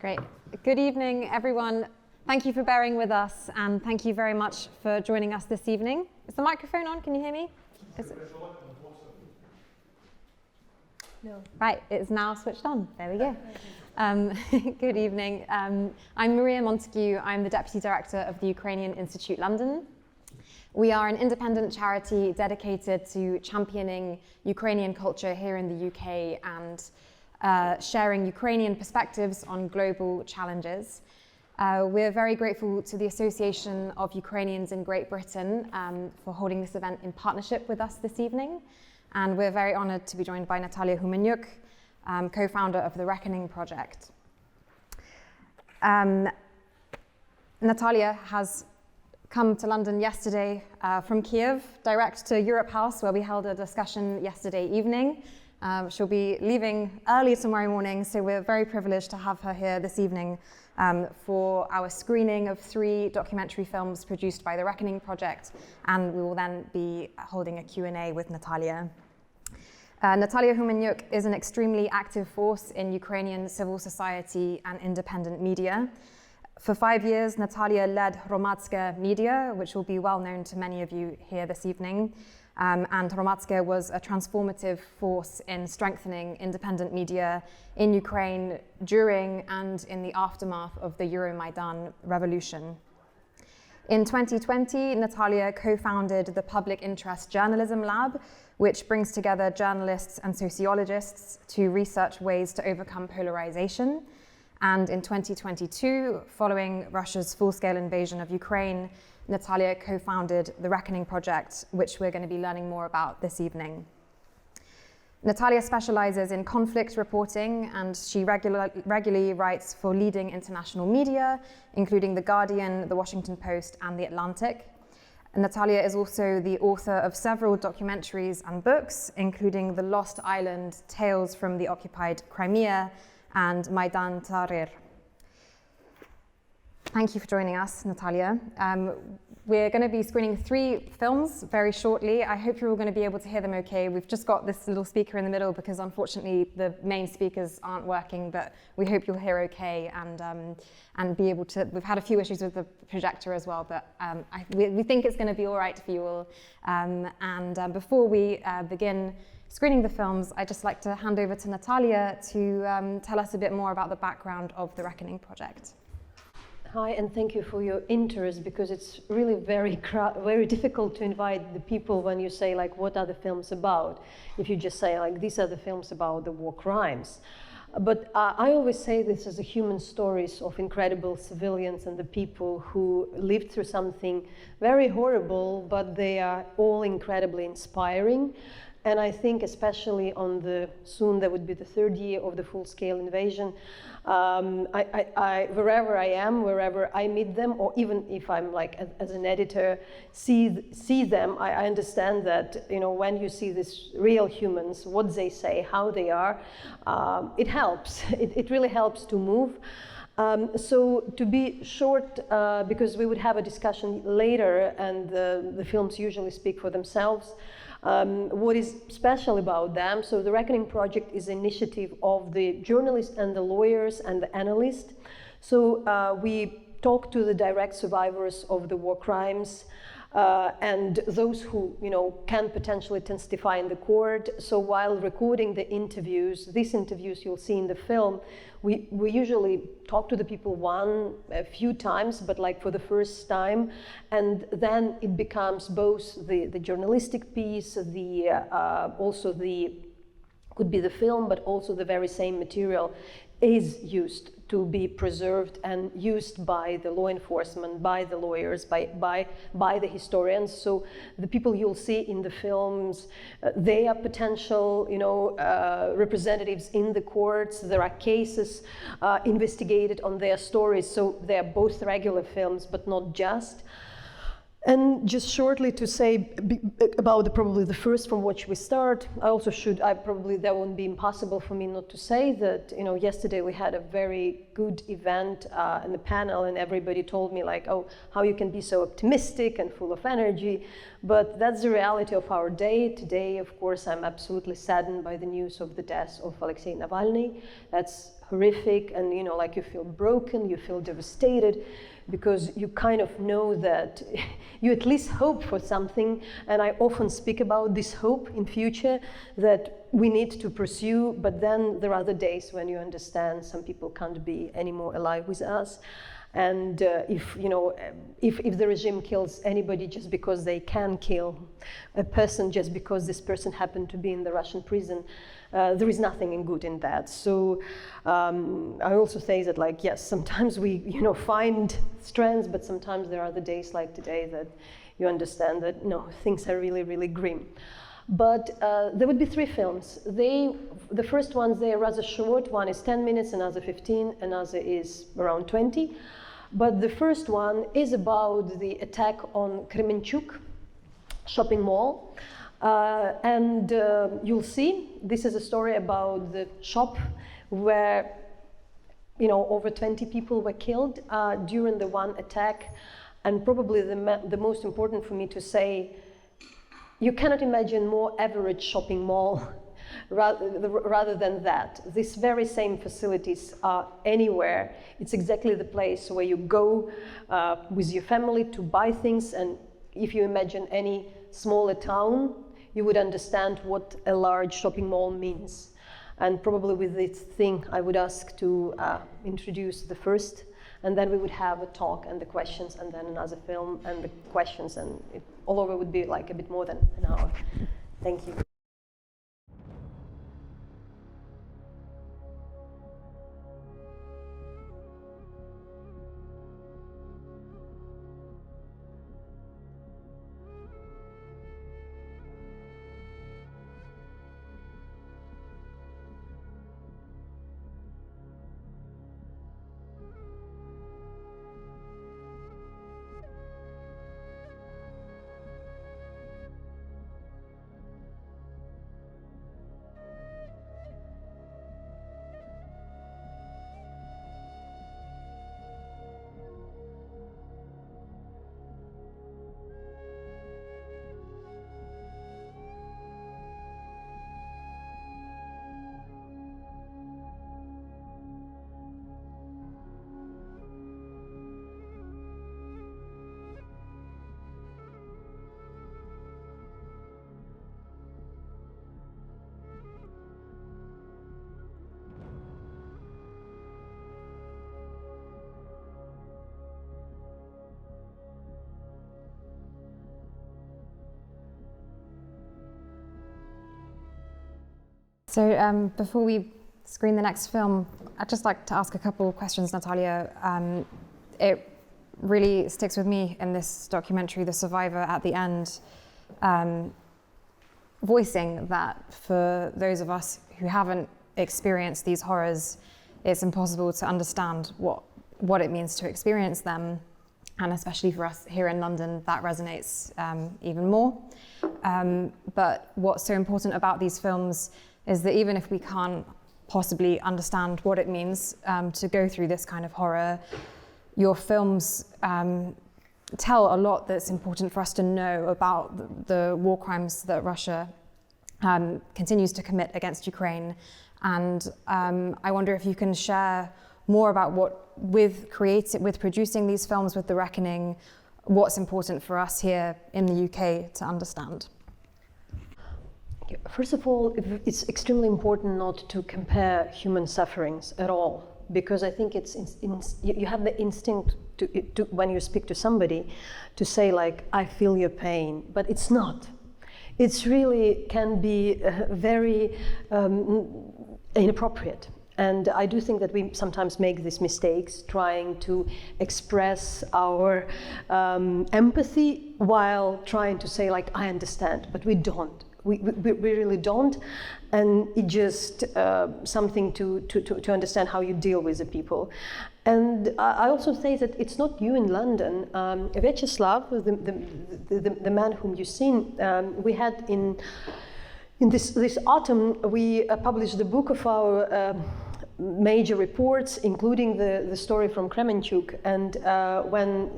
Great. Good evening, everyone. Thank you for bearing with us, and thank you very much for joining us this evening. Is the microphone on? Can you hear me? No. Right, it's now switched on. There we go. Good evening. I'm Maria Montague. I'm the Deputy Director of the Ukrainian Institute London. We are an independent charity dedicated to championing Ukrainian culture here in the UK and sharing Ukrainian perspectives on global challenges. We're very grateful to the Association of Ukrainians in Great Britain for holding this event in partnership with us this evening. And we're very honoured to be joined by Nataliya Gumenyuk, co-founder of the Reckoning Project. Nataliya has come to London yesterday from Kiev, direct to Europe House, where we held a discussion yesterday evening. She'll be leaving early tomorrow morning, so we're very privileged to have her here this evening for our screening of 3 documentary films produced by the Reckoning Project, and we will then be holding a Q&A with Nataliya. Nataliya Gumenyuk is an extremely active force in Ukrainian civil society and independent media. For 5 years, Nataliya led Hromadske Media, which will be well known to many of you here this evening. And Hromadske was a transformative force in strengthening independent media in Ukraine during and in the aftermath of the Euromaidan revolution. In 2020, Nataliya co-founded the Public Interest Journalism Lab, which brings together journalists and sociologists to research ways to overcome polarization. And in 2022, following Russia's full-scale invasion of Ukraine, Nataliya co-founded the Reckoning Project, which we're going to be learning more about this evening. Nataliya specializes in conflict reporting, and she regularly writes for leading international media, including The Guardian, The Washington Post, and The Atlantic. Nataliya is also the author of several documentaries and books, including The Lost Island, Tales from the Occupied Crimea, and Maidan Tahrir. Thank you for joining us, Nataliya. We're going to be screening 3 films very shortly. I hope you're all going to be able to hear them okay. We've just got this little speaker in the middle because unfortunately the main speakers aren't working, but we hope you'll hear okay and be able to. We've had a few issues with the projector as well, but we think it's going to be all right for you all. Before we begin screening the films, I'd just like to hand over to Nataliya to tell us a bit more about the background of the Reckoning Project. Hi, and thank you for your interest, because it's really very difficult to invite the people when you say, like, what are the films about? If you just say, like, these are the films about the war crimes. But I always say this as a human stories of incredible civilians and the people who lived through something very horrible, but they are all incredibly inspiring. And I think especially on soon there would be the 3rd year of the full-scale invasion, wherever I am, wherever I meet them, or even if I'm like as an editor, see them, I understand that, you know, when you see these real humans, what they say, how they are, it helps. It really helps to move. So to be short, because we would have a discussion later, and the films usually speak for themselves. What is special about them? So the Reckoning Project is an initiative of the journalists and the lawyers and the analysts. So we talk to the direct survivors of the war crimes and those who, you know, can potentially testify in the court. So while recording the interviews, these interviews you'll see in the film, we usually talk to the people a few times, but like for the first time, and then it becomes both the journalistic piece, also could be the film, but also the very same material is used to be preserved and used by the law enforcement, by the lawyers, by the historians. So the people you'll see in the films, they are potential, you know, representatives in the courts. There are cases investigated on their stories. So they are both regular films, but not just. And just shortly to say about probably the first from which we start, that won't be impossible for me not to say that, you know, yesterday we had a very good event in the panel, and everybody told me like, oh, how you can be so optimistic and full of energy. But that's the reality of our day. Today, of course, I'm absolutely saddened by the news of the death of Alexei Navalny. That's horrific, and you know, like you feel broken, you feel devastated, because you kind of know that you at least hope for something. And I often speak about this hope in future that we need to pursue, but then there are the days when you understand some people can't be anymore alive with us. And if the regime kills anybody just because they can kill a person, just because this person happened to be in the Russian prison, there is nothing good in that. So I also say that, like, yes, sometimes we find strength, but sometimes there are the days like today that you understand that no, things are really, really grim. But there would be 3 films. The first ones, they are rather short. One is 10 minutes, another 15, another is around 20. But the first one is about the attack on Kremenchuk shopping mall. And you'll see, this is a story about the shop where over 20 people were killed during the one attack. And probably the most important for me to say, you cannot imagine more average shopping mall rather than that. These very same facilities are anywhere. It's exactly the place where you go with your family to buy things. And if you imagine any smaller town, you would understand what a large shopping mall means. And probably with this thing, I would ask to introduce the first, and then we would have a talk and the questions, and then another film and the questions, and all over would be like a bit more than an hour. Thank you. So before we screen the next film, I'd just like to ask a couple of questions, Nataliya. It really sticks with me in this documentary, the survivor at the end, voicing that for those of us who haven't experienced these horrors, it's impossible to understand what it means to experience them. And especially for us here in London, that resonates even more. But what's so important about these films is that even if we can't possibly understand what it means to go through this kind of horror, your films tell a lot that's important for us to know about the war crimes that Russia continues to commit against Ukraine. And I wonder if you can share more about with producing these films, with The Reckoning, what's important for us here in the UK to understand. First of all, it's extremely important not to compare human sufferings at all, because I think you have the instinct to when you speak to somebody to say, like, I feel your pain, but it's not. It's really can be very inappropriate. And I do think that we sometimes make these mistakes trying to express our empathy while trying to say, like, I understand, but we don't. We really don't, and it's just something to understand how you deal with the people. And I also say that it's not you in London. Vyacheslav, the man whom you've seen, we had in this autumn, we published the book of our major reports, including the story from Kremenchuk. And when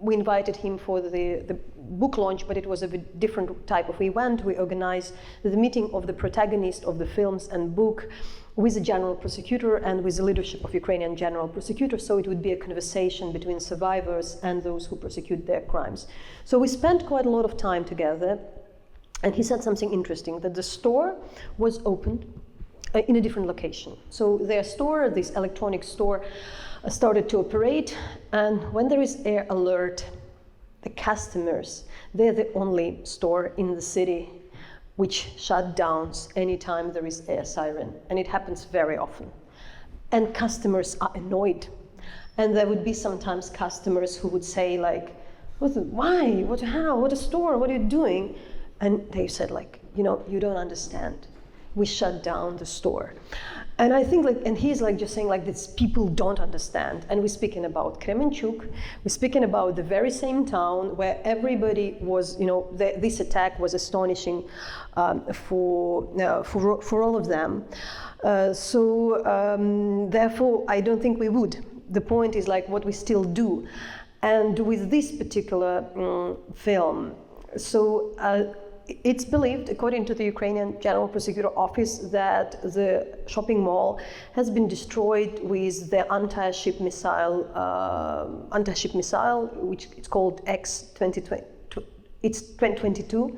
we invited him for the book launch, but it was a different type of event, we organized the meeting of the protagonists of the films and book with the general prosecutor and with the leadership of Ukrainian general prosecutor, so it would be a conversation between survivors and those who prosecute their crimes. So we spent quite a lot of time together, and he said something interesting, that the store was opened in a different location. So their store, this electronic store, started to operate, and when there is air alert, the customers, they're the only store in the city which shut down anytime there is air siren, and it happens very often. And customers are annoyed. And there would be sometimes customers who would say like, why, what, how, what a store, what are you doing? And they said like, you know, you don't understand. We shut down the store. And I think like, and he's like just saying like this, people don't understand. And we're speaking about Kremenchuk, we're speaking about the very same town where everybody was, you know, this attack was astonishing for all of them. Therefore, I don't think we would. The point is like what we still do. And with this particular film, it's believed, according to the Ukrainian General Prosecutor Office, that the shopping mall has been destroyed with the anti-ship missile, which it's called X-2022.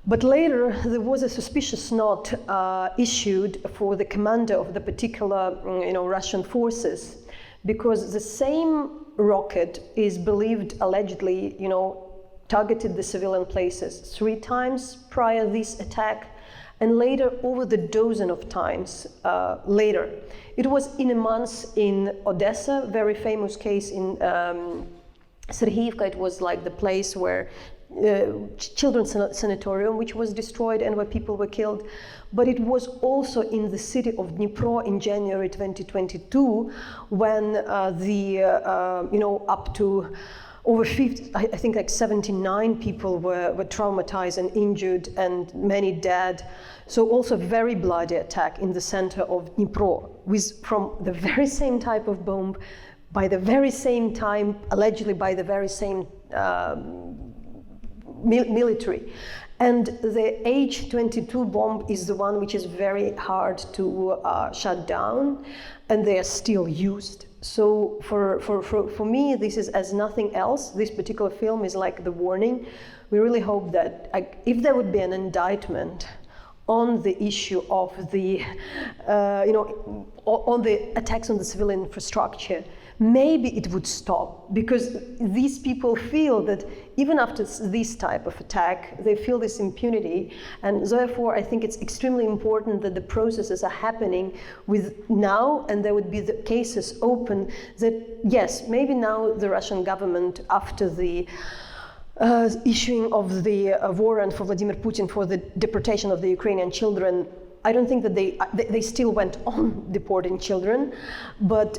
But later, there was a suspicious note issued for the commander of the particular, Russian forces, because the same rocket is believed, allegedly, targeted the civilian places 3 times prior to this attack, and later over the dozen of times later. It was in a month in Odessa, very famous case in Serhiivka. It was like the place where children's sanatorium, which was destroyed and where people were killed. But it was also in the city of Dnipro in January 2022, when up to over 50, I think like 79 people were traumatized and injured, and many dead. So also a very bloody attack in the center of Dnipro, from the very same type of bomb, by the very same time, allegedly by the very same military. And the H-22 bomb is the one which is very hard to shut down, and they are still used. So for me, this is as nothing else. This particular film is like the warning. We really hope that if there would be an indictment on the issue of the, on the attacks on the civilian infrastructure, maybe it would stop, because these people feel that even after this type of attack, they feel this impunity, and therefore I think it's extremely important that the processes are happening with now, and there would be the cases open that, yes, maybe now the Russian government, after the issuing of the warrant for Vladimir Putin for the deportation of the Ukrainian children, I don't think that they still went on deporting children, but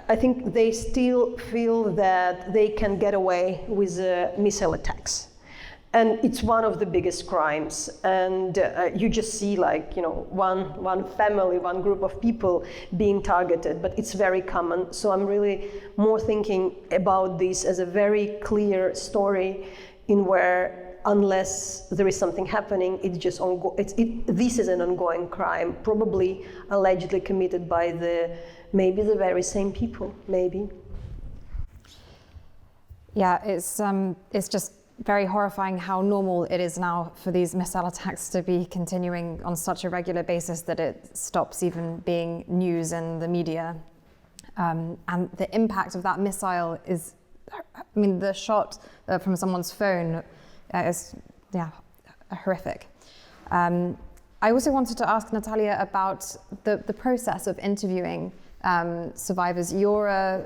I think they still feel that they can get away with missile attacks. And it's one of the biggest crimes. And you just see one family, one group of people being targeted, but it's very common. So I'm really more thinking about this as a very clear story in where unless there is something happening, it's just this is an ongoing crime, probably allegedly committed by maybe the very same people, maybe. Yeah, it's just very horrifying how normal it is now for these missile attacks to be continuing on such a regular basis that it stops even being news in the media. And the impact of that missile is, the shot from someone's phone is, horrific. I also wanted to ask Nataliya about the process of interviewing survivors. You're a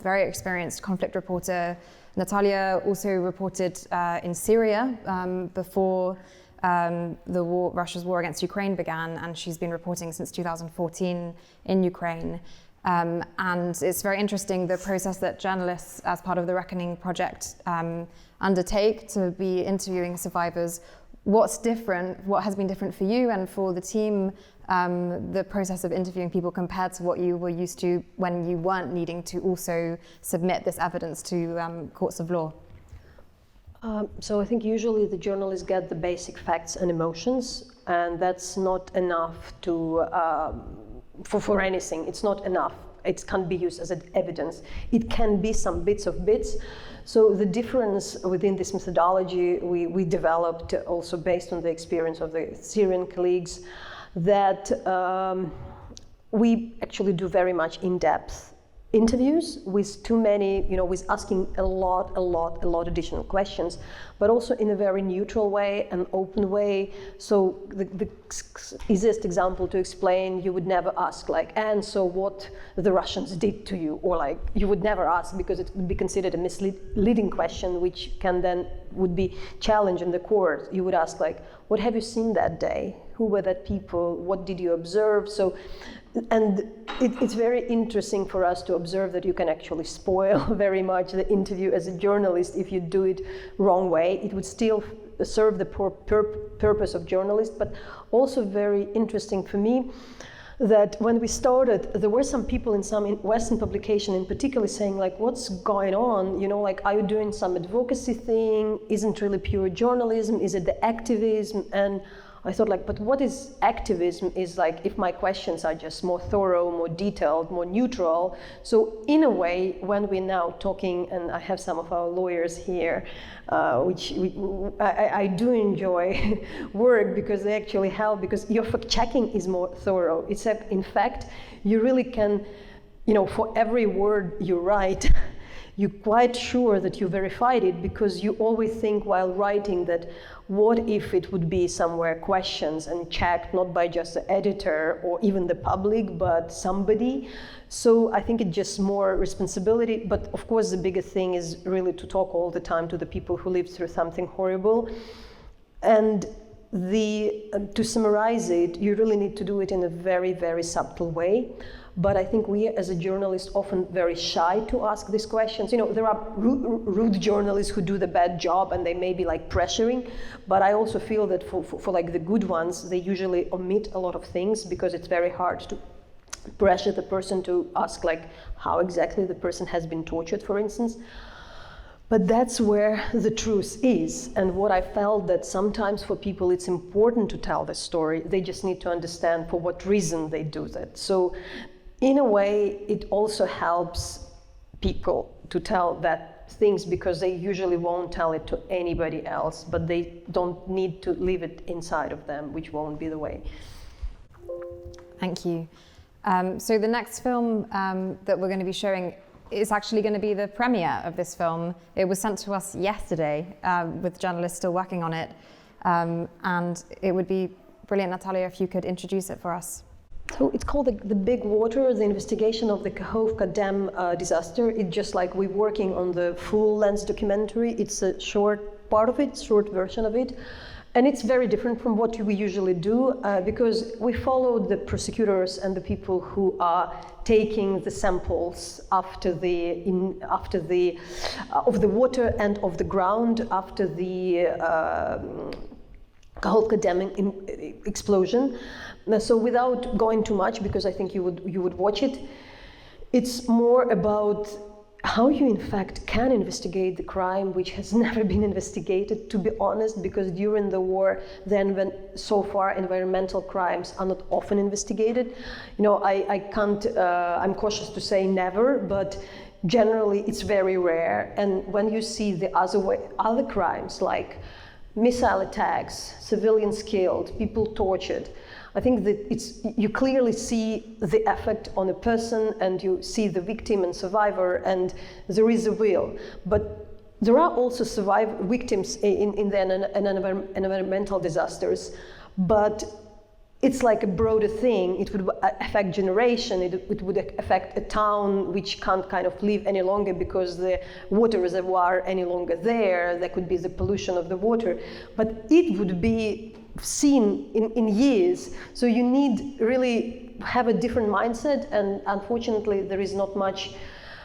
very experienced conflict reporter. Nataliya also reported in Syria before Russia's war against Ukraine began, and she's been reporting since 2014 in Ukraine. And it's very interesting, the process that journalists, as part of the Reckoning project, undertake to be interviewing survivors. What's different? What has been different for you and for the team, the process of interviewing people compared to what you were used to when you weren't needing to also submit this evidence to courts of law? So I think usually the journalists get the basic facts and emotions, and that's not enough to for anything. It's not enough. It can't be used as evidence. It can be some bits. So the difference within this methodology we developed also based on the experience of the Syrian colleagues, that we actually do very much in-depth interviews with too many, with asking a lot additional questions, but also in a very neutral way, an open way. So the easiest example to explain, you would never ask like, and so what the Russians did to you, or like, you would never ask because it would be considered a misleading question, which would be challenged in the court. You would ask like, what have you seen that day? Who were that people? What did you observe? So, and it's very interesting for us to observe that you can actually spoil very much the interview as a journalist if you do it wrong way. It would still serve the purpose of journalist, but also very interesting for me that when we started, there were some people in some Western publication in particular saying like, what's going on? Like, are you doing some advocacy thing? Isn't really pure journalism? Is it the activism? And I thought like, but what is activism is like, if my questions are just more thorough, more detailed, more neutral. So in a way, when we're now talking, and I have some of our lawyers here, which I do enjoy work because they actually help, because your fact checking is more thorough. It's in fact, you really can, for every word you write, you're quite sure that you verified it, because you always think while writing that what if it would be somewhere questions and checked not by just the editor or even the public, but somebody. So I think it's just more responsibility. But of course, the biggest thing is really to talk all the time to the people who lived through something horrible. And to summarize it, you really need to do it in a very, very subtle way. But I think we as a journalist often very shy to ask these questions. There are rude journalists who do the bad job and they may be like pressuring, but I also feel that for like the good ones, they usually omit a lot of things because it's very hard to pressure the person to ask like how exactly the person has been tortured, for instance. But that's where the truth is. And what I felt that sometimes for people it's important to tell the story. They just need to understand for what reason they do that. So in a way, it also helps people to tell that things because they usually won't tell it to anybody else, but they don't need to leave it inside of them, which won't be the way. Thank you. So the next film that we're going to be showing is actually going to be the premiere of this film. It was sent to us yesterday with journalists still working on it. And it would be brilliant, Nataliya, if you could introduce it for us. So it's called The Big Water, the investigation of the Kakhovka Dam disaster. It's just like we're working on the full-length documentary. It's a short part of it, short version of it. And it's very different from what we usually do because we followed the prosecutors and the people who are taking the samples of the water and of the ground after the Kakhovka Dam explosion. So without going too much, because I think you would watch it, it's more about how you in fact can investigate the crime which has never been investigated, to be honest, because during the war, then when so far environmental crimes are not often investigated. I can't, I'm cautious to say never, but generally it's very rare. And when you see the other crimes like missile attacks, civilians killed, people tortured, I think that you clearly see the effect on a person and you see the victim and survivor, and there is a will. But there are also victims in the environmental disasters, but it's like a broader thing. It would affect generation, it would affect a town which can't kind of live any longer because the water reservoir any longer there could be the pollution of the water. But it would be seen in years. So you need really have a different mindset, and unfortunately there is not much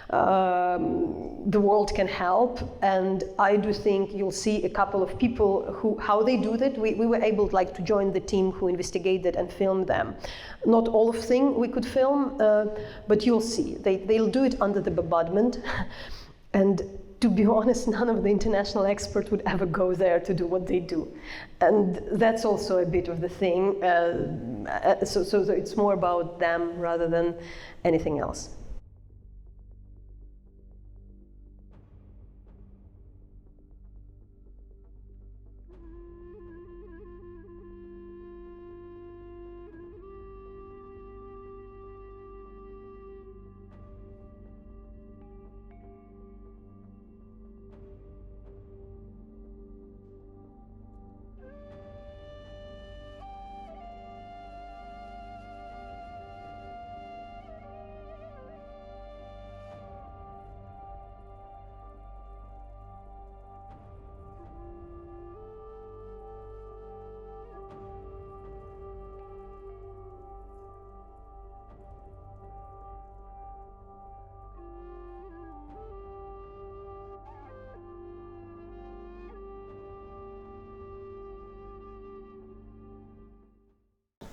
the world can help. And I do think you'll see a couple of people how they do that. We were able to join the team who investigated and filmed them. Not all of things we could film, but you'll see. They'll do it under the bombardment. And to be honest, none of the international experts would ever go there to do what they do. And that's also a bit of the thing. So it's more about them rather than anything else.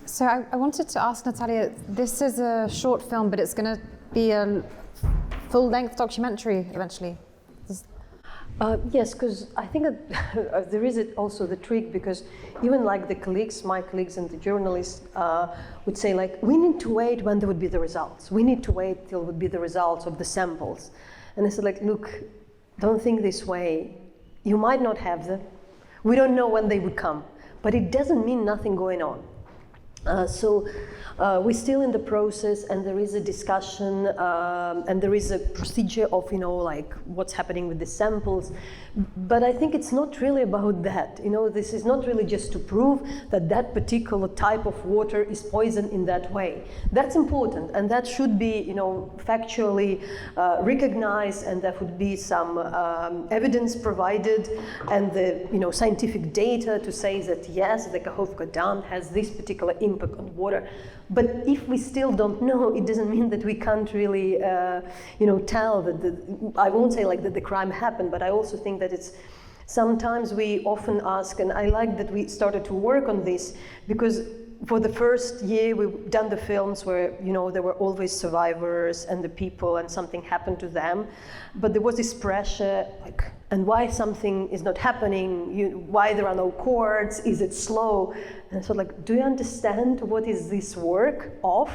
So I wanted to ask Nataliya, this is a short film, but it's going to be a full-length documentary eventually. Yes, because I think that there is also the trick, because even like the colleagues, my colleagues and the journalists would say like, we need to wait when there would be the results. We need to wait till would be the results of the samples. And I said like, look, don't think this way. You might not have them. We don't know when they would come, but it doesn't mean nothing going on. So we're still in the process, and there is a discussion, and there is a procedure of, like what's happening with the samples. But I think it's not really about that. This is not really just to prove that that particular type of water is poisoned in that way. That's important, and that should be, factually recognized, and there would be some evidence provided, and the, scientific data to say that yes, the Kakhovka Dam has this particular impact on water. But if we still don't know, it doesn't mean that we can't really, tell that I won't say like that the crime happened, but I also think that it's sometimes we often ask, and I like that we started to work on this, because for the first year we've done the films where, there were always survivors and the people and something happened to them. But there was this pressure, like, and why something is not happening, why there are no courts, is it slow? And so like, do you understand what is this work of?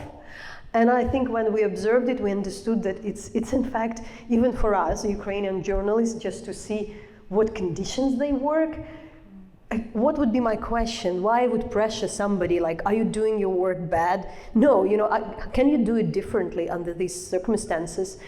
And I think when we observed it, we understood that it's in fact, even for us, Ukrainian journalists, just to see what conditions they work. What would be my question? Why would pressure somebody like, are you doing your work bad? No, can you do it differently under these circumstances?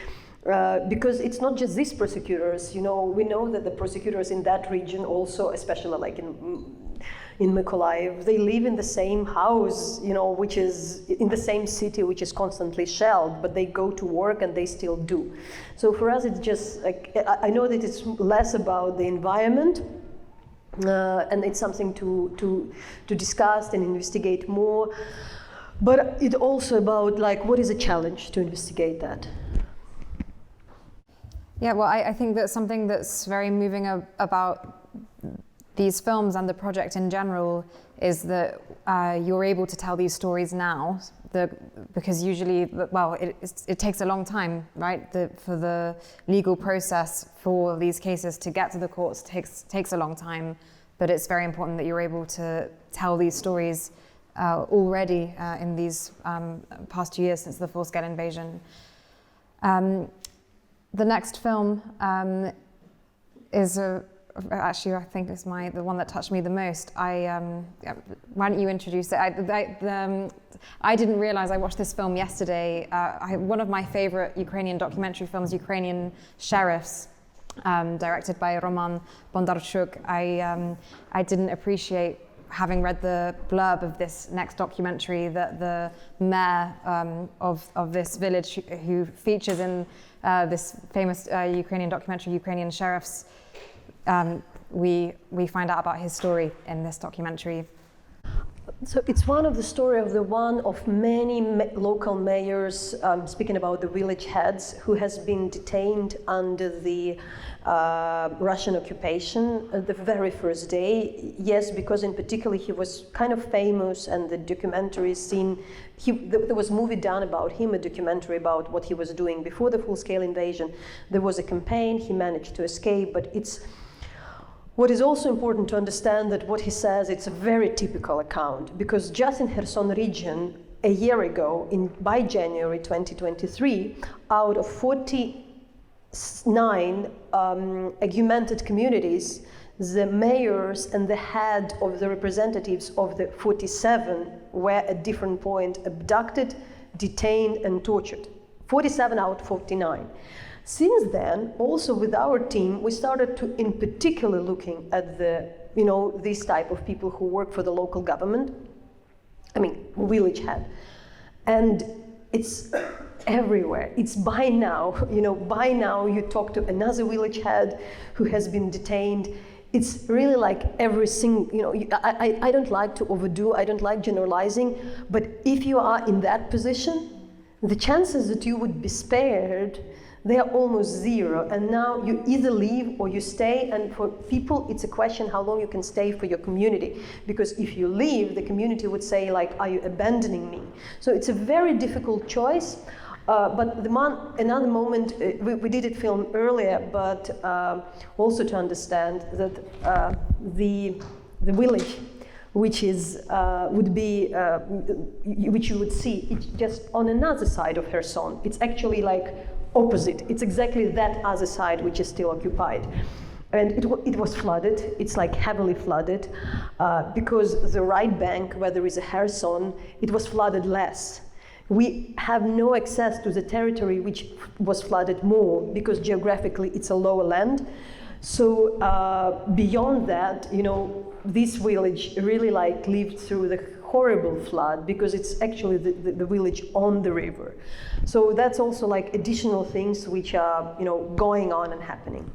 Because it's not just these prosecutors, we know that the prosecutors in that region also, especially like in Mykolaiv, they live in the same house, which is in the same city, which is constantly shelled, but they go to work and they still do. So for us, it's just like, I know that it's less about the environment, and it's something to discuss and investigate more, but it's also about like, what is a challenge to investigate that? Yeah, well, I think that something that's very moving about these films and the project in general is that you're able to tell these stories now, because usually, well, it takes a long time, right? For the legal process for these cases to get to the courts takes a long time, but it's very important that you're able to tell these stories already in these past 2 years since the full-scale invasion. The next film is actually, I think is the one that touched me the most. Why don't you introduce it? I didn't realize I watched this film yesterday. One of my favorite Ukrainian documentary films, Ukrainian Sheriffs, directed by Roman Bondarchuk. I didn't appreciate, having read the blurb of this next documentary, that the mayor of this village who features in this famous Ukrainian documentary, Ukrainian Sheriffs, we find out about his story in this documentary. So it's one of the story of the one of many local mayors, speaking about the village heads, who has been detained under the Russian occupation the very first day. Yes, because in particular he was kind of famous, and the documentaries seen. There was a movie done about him, a documentary about what he was doing before the full-scale invasion. There was a campaign. He managed to escape, but it's. What is also important to understand that what he says, it's a very typical account, because just in Kherson region, a year ago, by January 2023, out of 49 augmented communities, the mayors and the head of the representatives of the 47 were at different point abducted, detained, and tortured. 47 out of 49. Since then, also with our team, we started to, in particular, looking at the, this type of people who work for the local government, village head. And it's everywhere. It's by now you talk to another village head who has been detained. It's really like every single, I don't like to overdo, I don't like generalizing, but if you are in that position, the chances that you would be spared, they are almost zero. And now you either leave or you stay, and for people it's a question how long you can stay for your community, because if you leave, the community would say, like, are you abandoning me? So it's a very difficult choice. But another moment, we did it film earlier, but also to understand that the village, which is which you would see, it's just on another side of Kherson. It's actually like opposite. It's exactly that other side which is still occupied. And it was flooded. It's like heavily flooded because the right bank, where there is a Kherson, it was flooded less. We have no access to the territory which was flooded more, because geographically it's a lower land. So beyond that, this village really lived through the horrible flood, because it's actually the village on the river. So that's also additional things which are going on and happening.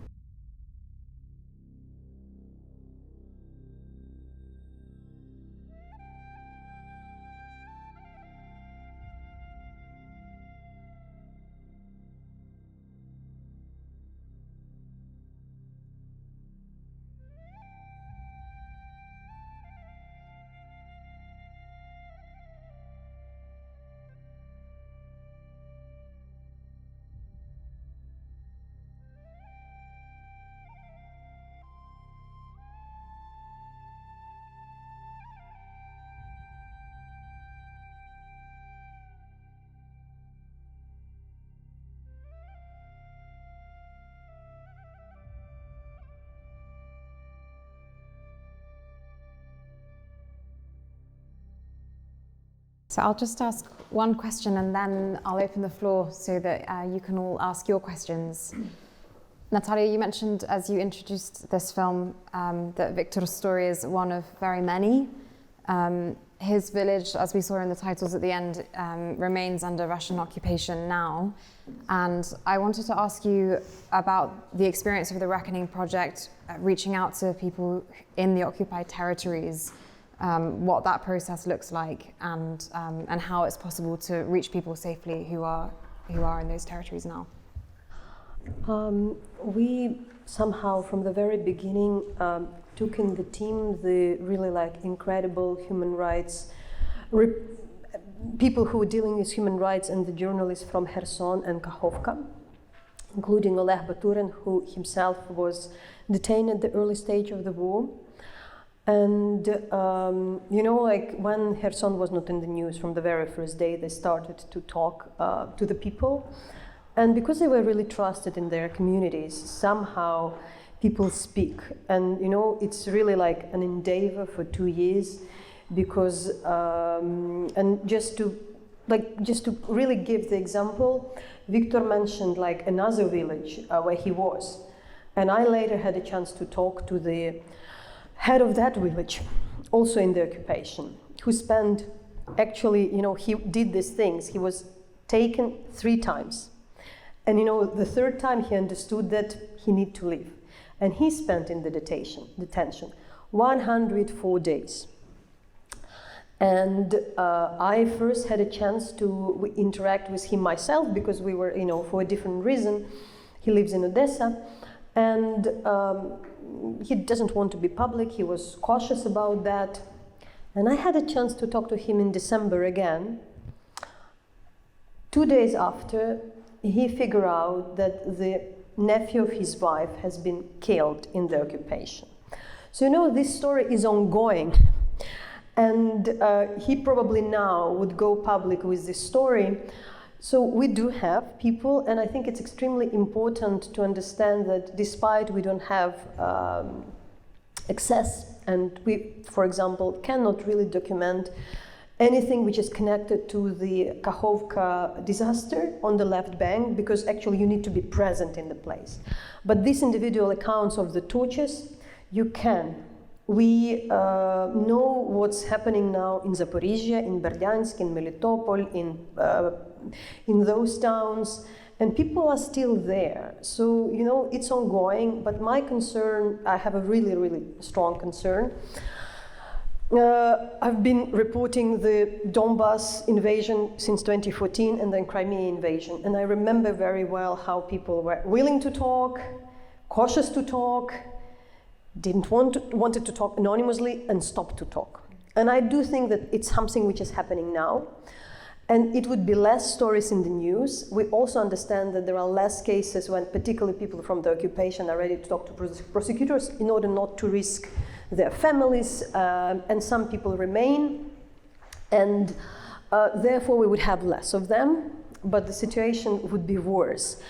So I'll just ask one question, and then I'll open the floor so that you can all ask your questions. Nataliya, you mentioned as you introduced this film that Viktor's story is one of very many. His village, as we saw in the titles at the end, remains under Russian occupation now. And I wanted to ask you about the experience of the Reckoning Project, reaching out to people in the occupied territories, what that process looks like, and how it's possible to reach people safely who are in those territories now. We somehow, from the very beginning, took in the team the really incredible human rights people who were dealing with human rights, and the journalists from Kherson and Kakhovka, including Oleg Baturin, who himself was detained at the early stage of the war. And when Kherson was not in the news from the very first day, they started to talk to the people. And because they were really trusted in their communities, somehow people speak. And it's really an endeavor for 2 years, because and just to really give the example, Viktor mentioned another village where he was, and I later had a chance to talk to the head of that village, also in the occupation, who spent he did these things. He was taken 3 times. And the 3rd time he understood that he needed to leave. And he spent in the detention 104 days. And I first had a chance to interact with him myself because we were, for a different reason. He lives in Odessa, and he doesn't want to be public. He was cautious about that. And I had a chance to talk to him in December again. 2 days after, he figured out that the nephew of his wife has been killed in the occupation. So, this story is ongoing. And he probably now would go public with this story. So we do have people, and I think it's extremely important to understand that despite we don't have access, and we, for example, cannot really document anything which is connected to the Kakhovka disaster on the left bank, because actually you need to be present in the place. But these individual accounts of the torches, you can. We know what's happening now in Zaporizhia, in Berdyansk, in Melitopol, in those towns, and people are still there. So, it's ongoing, but my concern, I have a really, really strong concern. I've been reporting the Donbass invasion since 2014 and then Crimea invasion, and I remember very well how people were willing to talk, cautious to talk, wanted to talk anonymously and stopped to talk. And I do think that it's something which is happening now. And it would be less stories in the news. We also understand that there are less cases when particularly people from the occupation are ready to talk to prosecutors in order not to risk their families, and some people remain. And therefore we would have less of them, but the situation would be worse.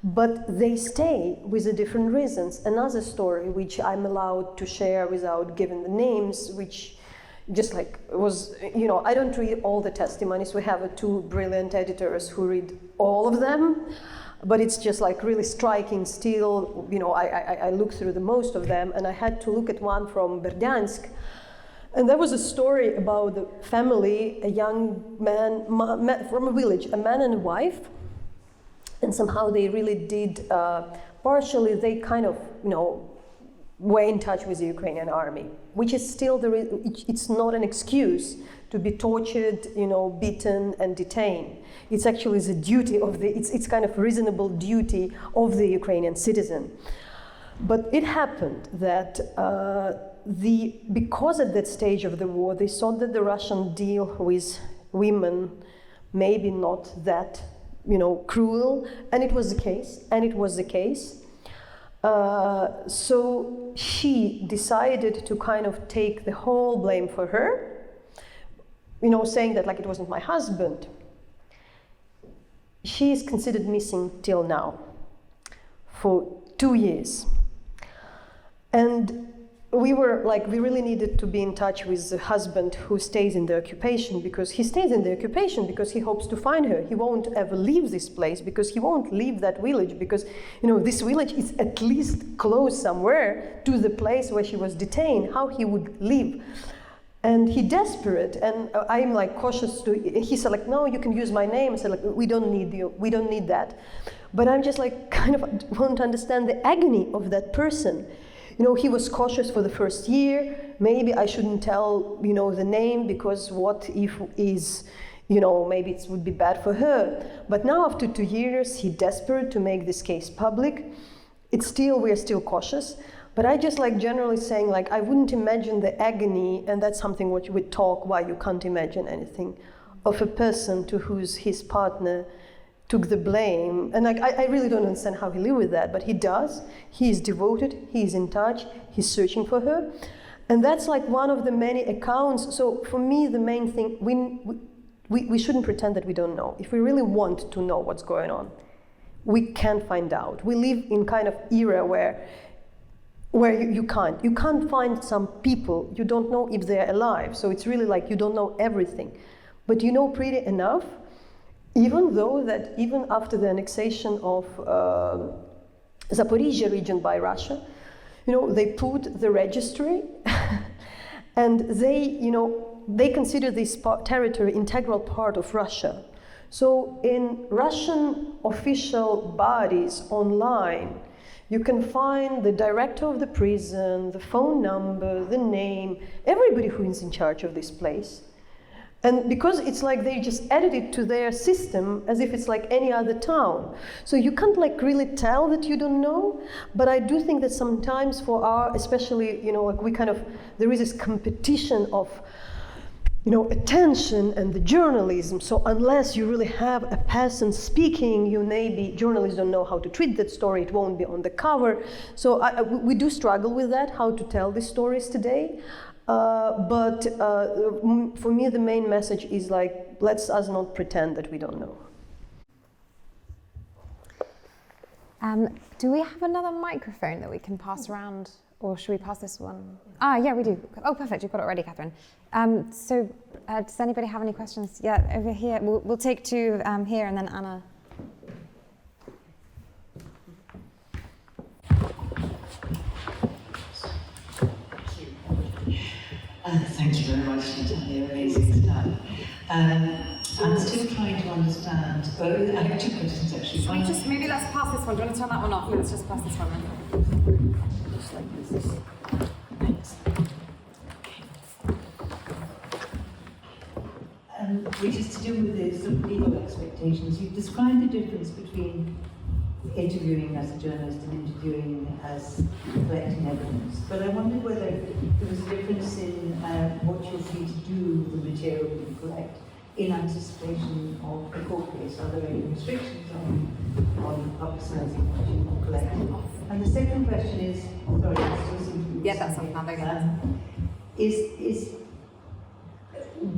But they stay with the different reasons. Another story which I'm allowed to share without giving the names, which just was, I don't read all the testimonies. We have two brilliant editors who read all of them, but it's just really striking still. I looked through the most of them, and I had to look at one from Berdyansk. And there was a story about the family, a young man from a village, a man and a wife. And somehow they really did, partially they kind of, were in touch with the Ukrainian army, which is still, it's not an excuse to be tortured, beaten and detained. It's actually the duty of it's kind of reasonable duty of the Ukrainian citizen. But it happened that because at that stage of the war, they thought that the Russian deal with women maybe not that cruel, and it was the case. So she decided to kind of take the whole blame for her, saying that it wasn't my husband. She is considered missing till now, for 2 years. And we really needed to be in touch with the husband who stays in the occupation, because he stays in the occupation because he hopes to find her. He won't ever leave this place because he won't leave that village, because this village is at least close somewhere to the place where she was detained. How he would live? And he desperate, and I'm cautious to. He said no, you can use my name. I said we don't need you. We don't need that. But I'm just kind of want to understand the agony of that person. He was cautious for the first year. Maybe I shouldn't tell, the name, because what if is, maybe it would be bad for her. But now after 2 years, he's desperate to make this case public. We're still cautious. But I just generally saying I wouldn't imagine the agony, and that's something what you would talk why you can't imagine anything, of a person to whose his partner took the blame. And I really don't understand how he live with that, but he does. He is devoted, he is in touch, he's searching for her. And that's one of the many accounts. So for me, the main thing, we shouldn't pretend that we don't know. If we really want to know what's going on, we can find out. We live in kind of era where you can't find some people, you don't know if they're alive. So it's really you don't know everything, but you know pretty enough. Even though that even after the annexation of Zaporizhia region by Russia, they put the registry and they consider this territory integral part of Russia. So in Russian official bodies online, you can find the director of the prison, the phone number, the name, everybody who is in charge of this place. And because it's like they just added it to their system as if it's like any other town. So you can't like really tell that you don't know, but I do think that sometimes for our, especially, like we kind of, there is this competition of, attention and the journalism. So unless you really have a person speaking, journalists don't know how to treat that story, it won't be on the cover. So we do struggle with that, how to tell these stories today. But for me, the main message is like, let's us not pretend that we don't know. Do we have another microphone that we can pass around, or should we pass this one? Yeah, we do. Oh, perfect. You've got it already, Catherine. So, does anybody have any questions? Yeah, over here. We'll take two here, and then Anna. Thank you very much, Nataliya. Amazing stuff. I'm still trying to understand. I have two questions actually. Should we just maybe let's pass this one? Do you want to turn that one off? Let's just pass this one then. Just like this. Thanks. Which is to do with the sort of legal expectations. You've described the difference between interviewing as a journalist and interviewing as collecting evidence. But I wondered whether there was a difference in what you're free to do with the material you collect in anticipation of the court case. Are there any restrictions on publicising what you collect? And the second question is, sorry, I still seem to be that's something is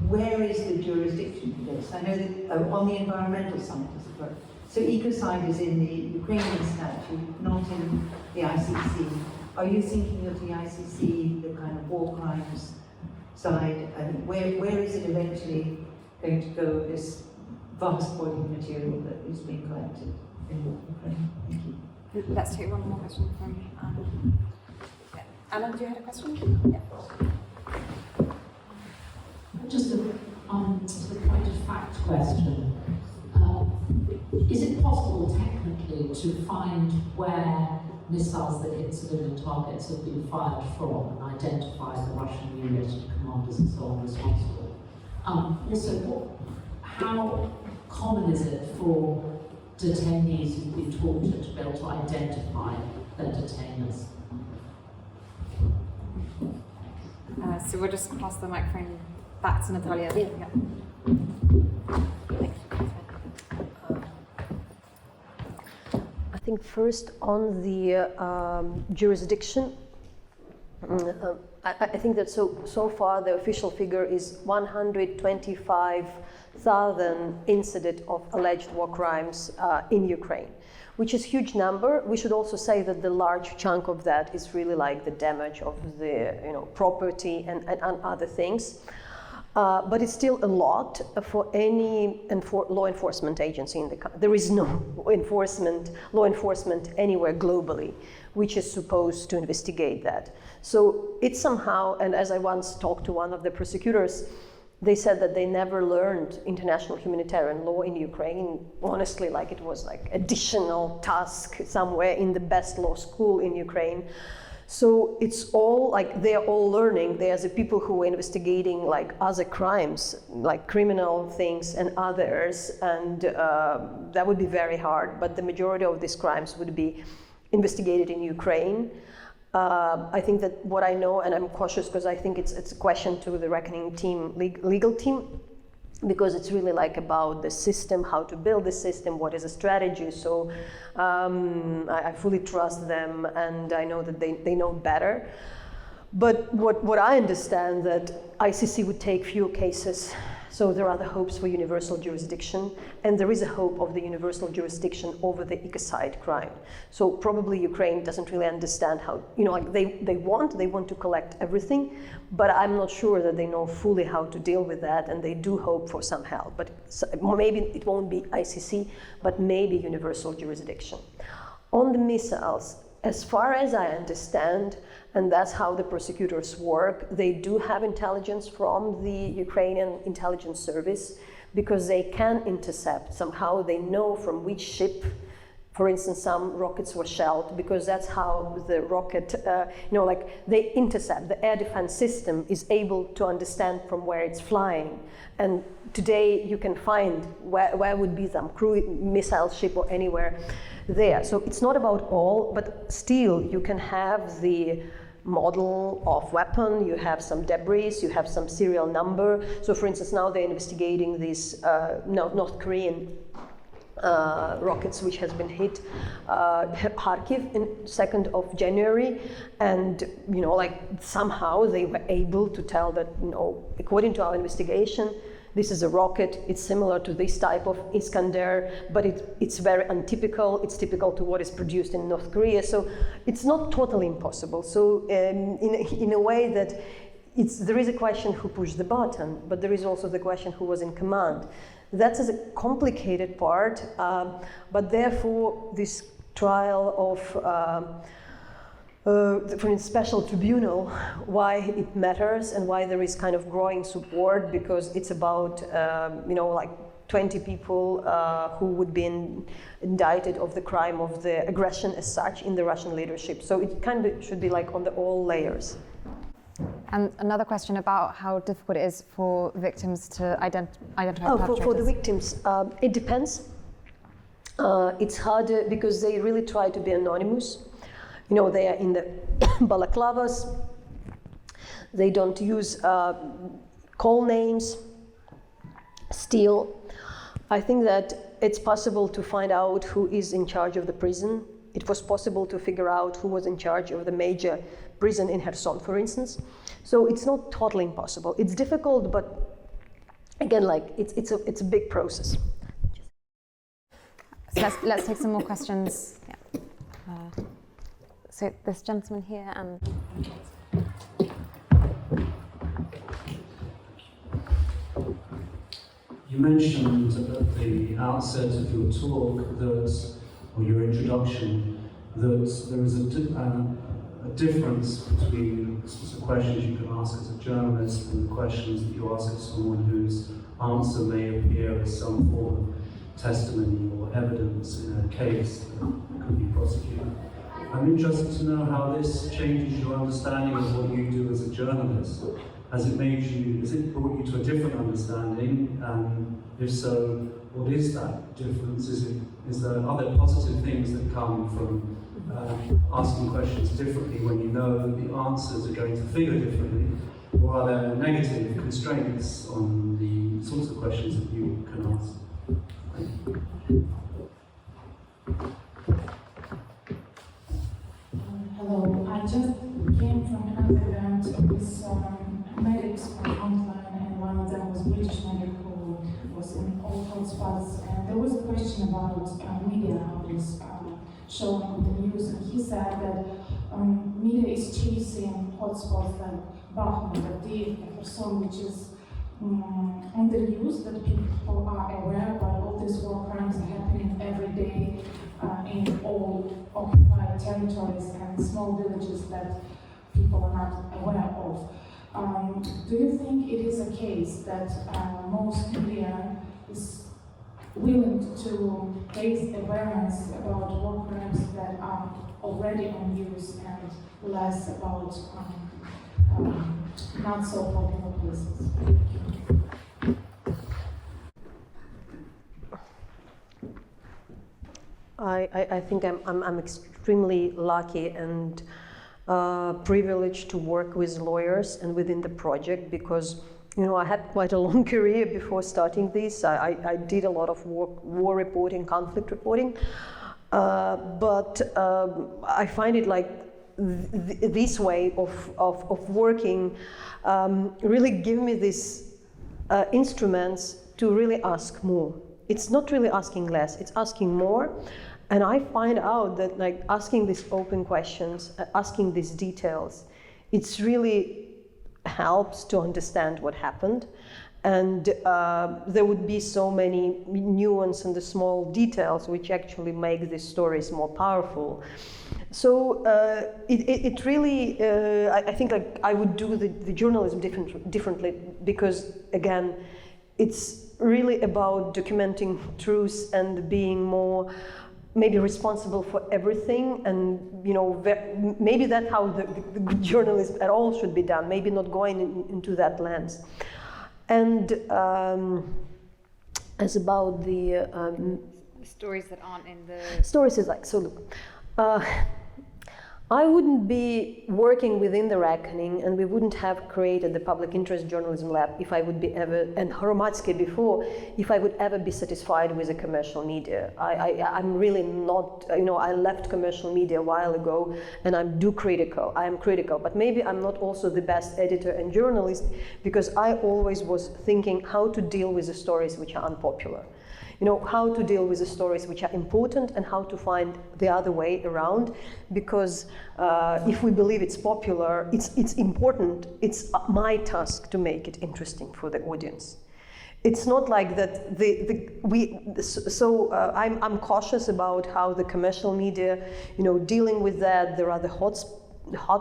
where is the jurisdiction for this? I know that on the environmental side, as it were. So ecocide is in the Ukrainian statute, not in the ICC. Are you thinking of the ICC, the kind of war crimes side, and where is it eventually going to go, this vast body of material that is being collected in Ukraine? Thank you. Let's take one more question from Anna. Anna, do you have a question? Yeah. Just to the point of fact question. Is it possible technically to find where missiles that hit civilian targets have been fired from and identify the Russian unit and commanders and so on responsible? Also, how common is it for detainees who've been tortured to be able to identify their detainers? So we'll just pass the microphone back to Nataliya. Yeah. I think first on the jurisdiction, I think that so far the official figure is 125,000 incidents of alleged war crimes in Ukraine, which is a huge number. We should also say that the large chunk of that is really like the damage of the property and other things. But it's still a lot for any law enforcement agency in the country. There is no law enforcement anywhere globally which is supposed to investigate that. So it's somehow, and as I once talked to one of the prosecutors, they said that they never learned international humanitarian law in Ukraine, honestly, like it was like additional task somewhere in the best law school in Ukraine. So it's all like they're all learning. There's the people who are investigating like other crimes, like criminal things and others, and that would be very hard. But the majority of these crimes would be investigated in Ukraine. I think that what I know, and I'm cautious because I think it's a question to the reckoning team, legal team, because it's really like about the system, how to build the system, what is a strategy. So I fully trust them, and I know that they know better. But what I understand that ICC would take few cases. So there are the hopes for universal jurisdiction, and there is a hope of the universal jurisdiction over the ecocide crime. So probably Ukraine doesn't really understand how, like they want to collect everything, but I'm not sure that they know fully how to deal with that, and they do hope for some help. But maybe it won't be ICC, but maybe universal jurisdiction. On the missiles, as far as I understand, and that's how the prosecutors work, they do have intelligence from the Ukrainian intelligence service, because they can intercept somehow. They know from which ship, for instance, some rockets were shelled, because that's how the rocket, they intercept. The air defense system is able to understand from where it's flying. And today you can find where would be some cruise missile ship or anywhere there. So it's not about all, but still you can have the model of weapon, you have some debris, you have some serial number. So for instance, now they're investigating these North Korean rockets which has been hit Kharkiv in 2nd of January, and somehow they were able to tell that, according to our investigation, this is a rocket, it's similar to this type of Iskander, but it's very untypical, it's typical to what is produced in North Korea, so it's not totally impossible. So in a way that there is a question who pushed the button, but there is also the question who was in command. That's a complicated part, but therefore this trial of, for instance, special tribunal, why it matters and why there is kind of growing support, because it's about, 20 people who would be indicted of the crime of the aggression as such in the Russian leadership. So it kind of should be like on all layers. And another question about how difficult it is for victims to identify perpetrators. For the victims, it depends. It's harder because they really try to be anonymous. They are in the balaclavas. They don't use call names. Still, I think that it's possible to find out who is in charge of the prison. It was possible to figure out who was in charge of the major prison in Kherson, for instance. So it's not totally impossible. It's difficult, but again, it's a big process. So let's take some more questions. Yeah. So this gentleman here and. You mentioned at the outset of your talk or your introduction, that there is a difference between the sorts of questions you can ask as a journalist and the questions that you ask of someone whose answer may appear as some form of testimony or evidence in a case that could be prosecuted. I'm interested to know how this changes your understanding of what you do as a journalist. Has it brought you to a different understanding? And if so, what is that difference? Are there positive things that come from asking questions differently when you know that the answers are going to figure differently? Or are there negative constraints on the sorts of questions that you can ask? Hello, I just came from another event with medics from frontline, and one of them was a British medic who was in all hotspots, and there was a question about media outlets showing on the news, and he said that media is chasing hotspots like Bakhmut, Avdiivka, Kherson, which is on the news, that people are aware, but all these war crimes are happening every day in all occupied territories and small villages that people are not aware of. Do you think it is a case that most media is willing to raise awareness about war crimes that are already on news and less about not so popular places? I think I'm extremely lucky and privileged to work with lawyers and within the project, because I had quite a long career before starting this. I did a lot of war reporting, conflict reporting, but I find it like this way of working really give me these instruments to really ask more. It's not really asking less, it's asking more. And I find out that like asking these open questions, asking these details, it's really helps to understand what happened. And there would be so many nuance and the small details which actually make these stories more powerful. So it really, I think like I would do the journalism differently, because again, it's really about documenting truth and being more maybe responsible for everything, and maybe that's how the good journalism at all should be done, maybe not going into that lens. And as about the stories that aren't in the... Stories is like, so look, I wouldn't be working within the reckoning, and we wouldn't have created the Public Interest Journalism Lab if I would be ever, and Hromadske before, if I would ever be satisfied with the commercial media. I'm really not, I left commercial media a while ago, and I am critical, but maybe I'm not also the best editor and journalist, because I always was thinking how to deal with the stories which are unpopular. How to deal with the stories which are important, and how to find the other way around, because if we believe it's popular, it's important, it's my task to make it interesting for the audience. It's not like that I'm cautious about how the commercial media, dealing with that. There are the hot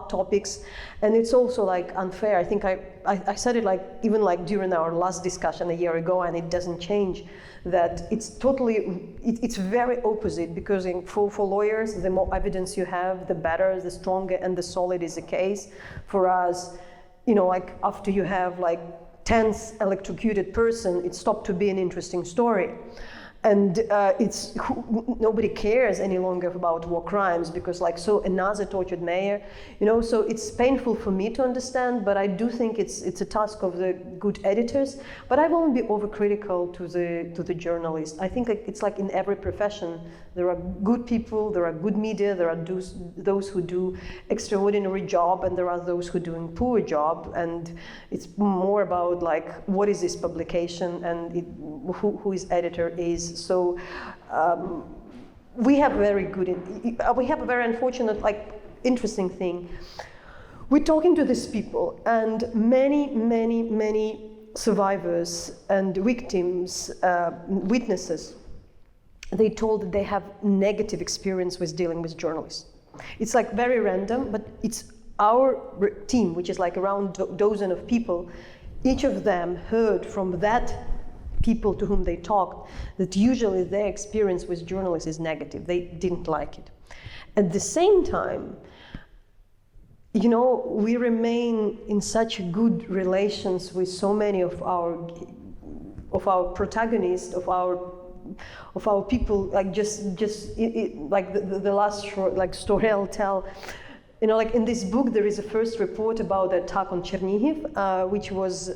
topics, and it's also like unfair. I think I said it even during our last discussion a year ago, and it doesn't change, that it's very opposite, because for lawyers, the more evidence you have, the better, the stronger and the solid is the case. For us, after you have 10th electrocuted person, it stopped to be an interesting story. And nobody cares any longer about war crimes, because another tortured mayor, so it's painful for me to understand, but I do think it's a task of the good editors. But I won't be overcritical to the journalist. I think it's like in every profession, there are good people, there are good media, there are those who do extraordinary job, and there are those who doing poor job, and it's more about what is this publication and who his editor is. So we have a very unfortunate, interesting thing. We're talking to these people, and many survivors and victims, witnesses, they told that they have negative experience with dealing with journalists. It's very random, but it's our team, which is around a dozen of people. Each of them heard from that people to whom they talked that usually their experience with journalists is negative. They didn't like it. At the same time, we remain in such good relations with so many of our protagonists, of our people, the last short story I'll tell. In this book, there is a first report about the attack on Chernihiv, which was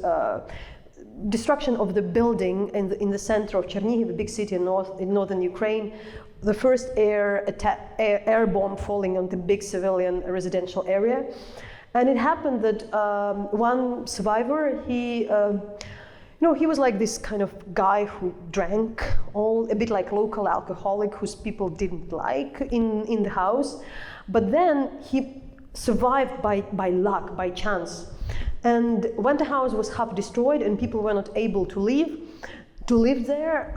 destruction of the building in the center of Chernihiv, a big city in northern Ukraine. The first air bomb falling on the big civilian residential area. And it happened that one survivor, he was this kind of guy who drank, a bit like local alcoholic whose people didn't like in the house. But then he survived by luck, by chance. And when the house was half destroyed and people were not able to live there,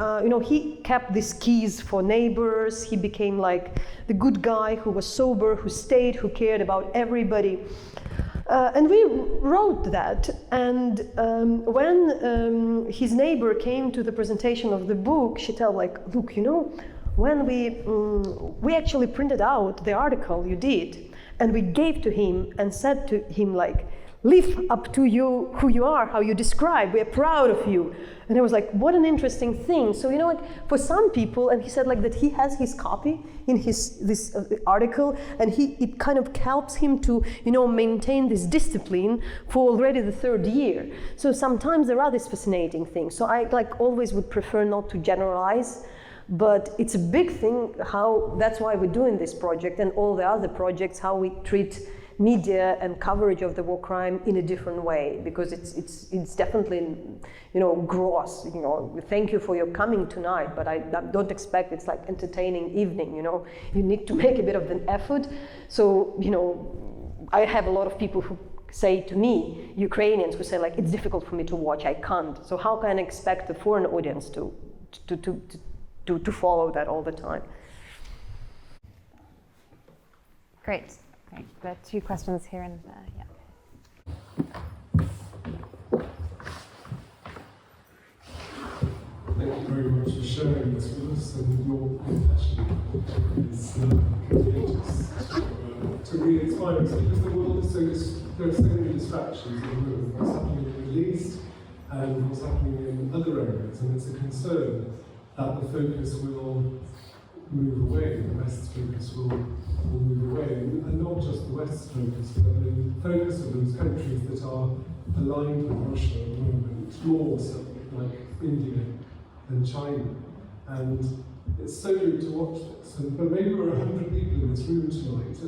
he kept these keys for neighbors. He became the good guy who was sober, who stayed, who cared about everybody. And we wrote that, and when his neighbor came to the presentation of the book, she told look, when we actually printed out the article you did, and we gave to him and said to him live up to you, who you are, how you describe, we are proud of you. And I was what an interesting thing. So for some people, and he said that he has his copy in this article, and it kind of helps him to maintain this discipline for already the third year. So sometimes there are these fascinating things. So I always would prefer not to generalize, but it's a big thing that's why we're doing this project and all the other projects, how we treat media and coverage of the war crime in a different way, because it's definitely gross. Thank you for your coming tonight, but I don't expect it's entertaining evening. You need to make a bit of an effort. So I have a lot of people who say to me, Ukrainians, who say it's difficult for me to watch, I can't. So how can I expect the foreign audience to follow that all the time? Great. There are two questions here and there. Yeah. Thank you very much for sharing this with us and your passion. inspiring because there are so many distractions at the moment. What's happening in the Middle East and what's happening in other areas, and it's a concern that the focus will move away, the West's focus will move away, and not just the West's focus, but the focus of those countries that are aligned with Russia at the moment, more so, like India and China. And it's so good to watch this, but maybe we're 100 people in this room tonight,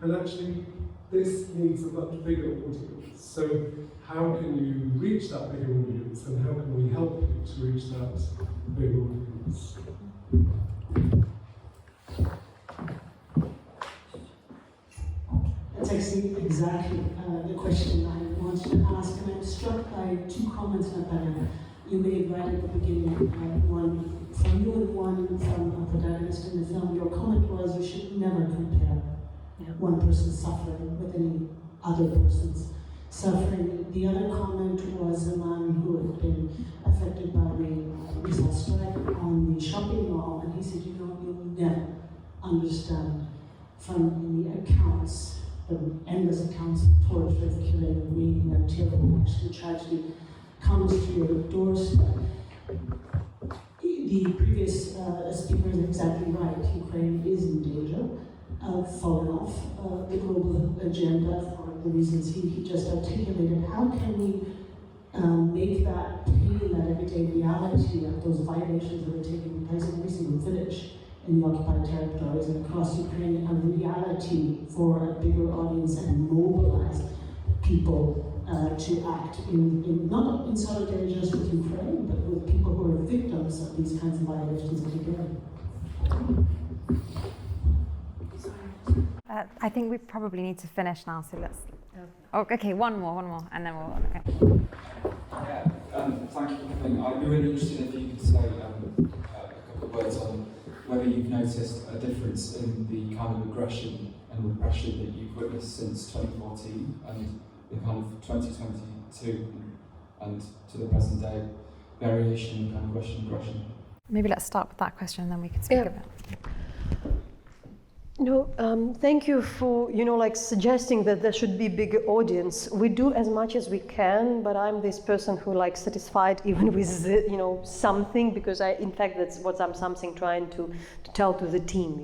and actually this needs a much bigger audience. So how can you reach that bigger audience, and how can we help you to reach that bigger audience? That's actually exactly the question I wanted to ask, and I'm struck by two comments, Nataliya, you made right at the beginning, one from you and one from a protagonist in the film. Your comment was you should never compare one person's suffering with any other person's suffering. The other comment was a man who had been affected by the missile strike on the shopping mall, and he said, you know, you'll never understand from the accounts, the endless accounts of torture, of killing, of maiming, until actually tragedy comes to your doorstep. The previous speaker is exactly right. Ukraine is in danger of falling off the global agenda for the reasons he just articulated. How can we make that pain, that everyday reality of those violations that are taking place in every single village in the occupied territories and across Ukraine a reality for a bigger audience and mobilize people to act not in solidarity just with Ukraine, but with people who are victims of these kinds of violations every day? I think we probably need to finish now, so let's... Oh, okay, one more, and then we'll... Okay. Yeah, thank you for coming. I'd be really interested if you could say a couple of words on whether you've noticed a difference in the kind of aggression and repression that you've witnessed since 2014 and the kind of 2022 and to the present day variation in kind of Russian aggression. Maybe let's start with that question and then we can speak a bit. No, thank you for, suggesting that there should be bigger audience. We do as much as we can, but I'm this person who satisfied even with, something, because in fact, that's what I'm something trying to tell to the team,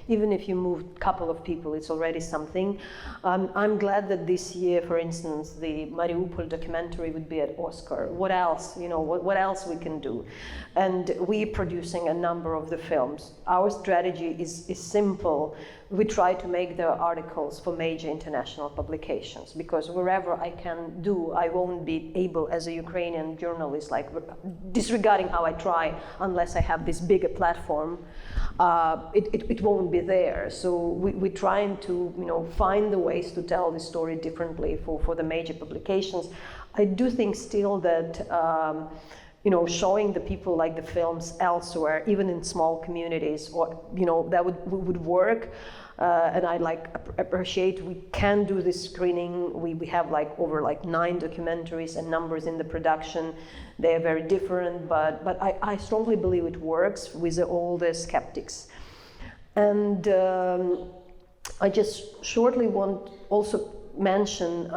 even if you move a couple of people, it's already something. I'm glad that this year, for instance, the Mariupol documentary would be at Oscar. What else, what else we can do? And we're producing a number of the films. Our strategy is simple. We try to make the articles for major international publications, because wherever I can do, I won't be able as a Ukrainian journalist, disregarding how I try, unless I have this bigger platform, it won't be there. So we're trying to find the ways to tell the story differently for the major publications. I do think still that showing the people like the films elsewhere, even in small communities, or that would work. And I appreciate we can do this screening. We have over 9 documentaries and numbers in the production. They are very different, but I strongly believe it works with all the skeptics. And I just shortly want also mention,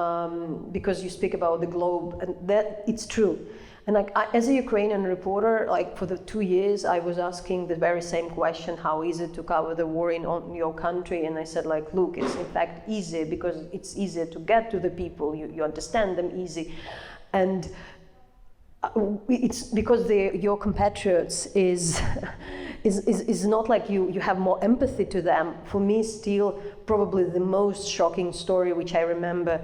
because you speak about the globe, and that it's true. And as a Ukrainian reporter, for the 2 years, I was asking the very same question: how is it to cover the war in your country? And I said, look, it's in fact easy, because it's easier to get to the people. You understand them easy, and it's because your compatriots is not like you have more empathy to them. For me, still probably the most shocking story, which I remember.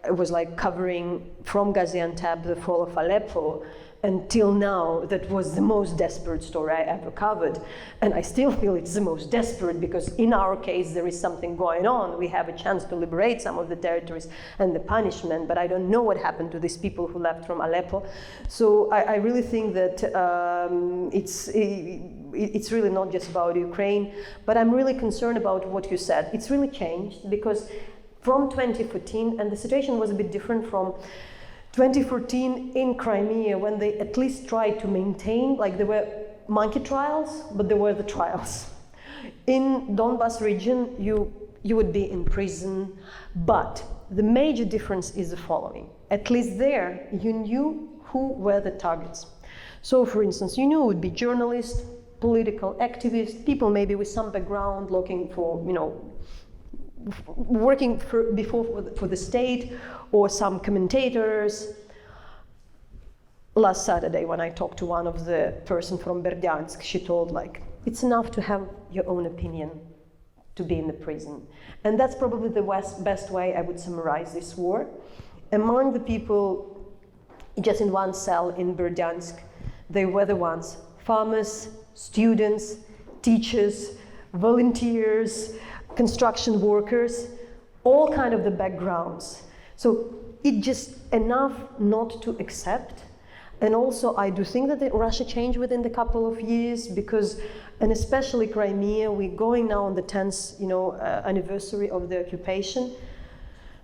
It was covering from Gaziantep the fall of Aleppo until now. That was the most desperate story I ever covered, and I still feel it's the most desperate, because in our case there is something going on. We have a chance to liberate some of the territories and the punishment, but I don't know what happened to these people who left from Aleppo. So I really think that it's really not just about Ukraine, but I'm really concerned about what you said. It's really changed, because from 2014, and the situation was a bit different from 2014 in Crimea, when they at least tried to maintain, there were monkey trials, but there were the trials. In Donbas region, you you would be in prison. But the major difference is the following. At least there, you knew who were the targets. So, for instance, you knew it would be journalists, political activists, people maybe with some background looking for, working for the state, or some commentators. Last Saturday, when I talked to one of the person from Berdyansk, she told, like, it's enough to have your own opinion to be in the prison. And that's probably the best way I would summarize this war. Among the people just in one cell in Berdyansk, they were the ones, farmers, students, teachers, volunteers, construction workers, all kind of the backgrounds. So it just enough not to accept. And also, I do think that Russia changed within the couple of years because, and especially Crimea, we're going now on the 10th, anniversary of the occupation.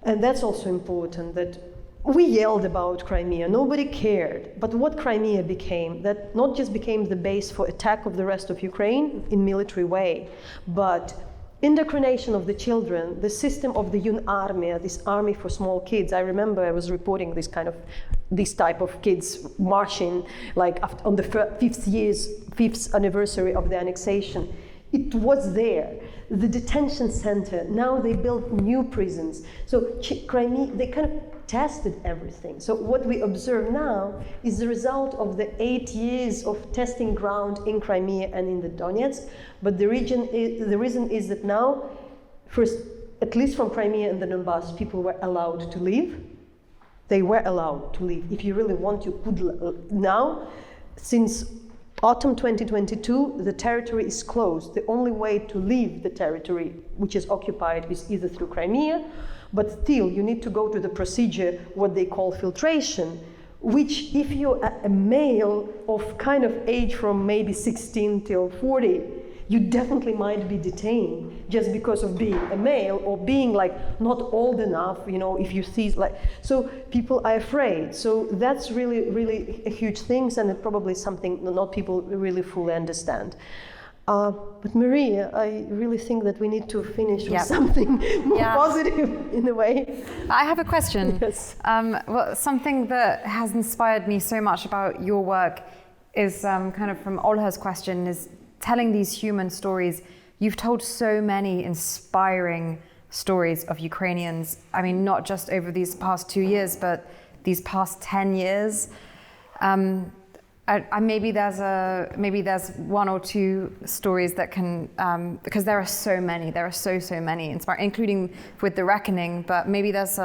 And that's also important, that we yelled about Crimea, nobody cared. But what Crimea became, that not just became the base for attack of the rest of Ukraine in military way, but indoctrination of the children, the system of the UnArmia, this army for small kids. I remember I was reporting this type of kids marching like on the fifth anniversary of the annexation. It was there. The detention center, now they built new prisons. So Crimea, they kind of tested everything. So what we observe now is the result of the 8 years of testing ground in Crimea and in the Donetsk. But the reason is that now, first, at least from Crimea and the Donbass, people were allowed to leave. They were allowed to leave. If you really want, you could now. Since autumn 2022, the territory is closed. The only way to leave the territory, which is occupied, is either through Crimea, but still you need to go to the procedure, what they call filtration, which if you're a male of kind of age from maybe 16 till 40, you definitely might be detained just because of being a male or being like not old enough, if you see like, so people are afraid. So that's really, really a huge thing, and it probably is something not people really fully understand. But Maria, I really think that we need to finish with something more positive in a way. I have a question. Yes. Well, something that has inspired me so much about your work is kind of from Olha's question, is telling these human stories. You've told so many inspiring stories of Ukrainians. I mean, not just over these past 2 years, but these past 10 years. Maybe there's one or two stories that can, because there are so many, so many inspiring, including with the reckoning. But maybe there's,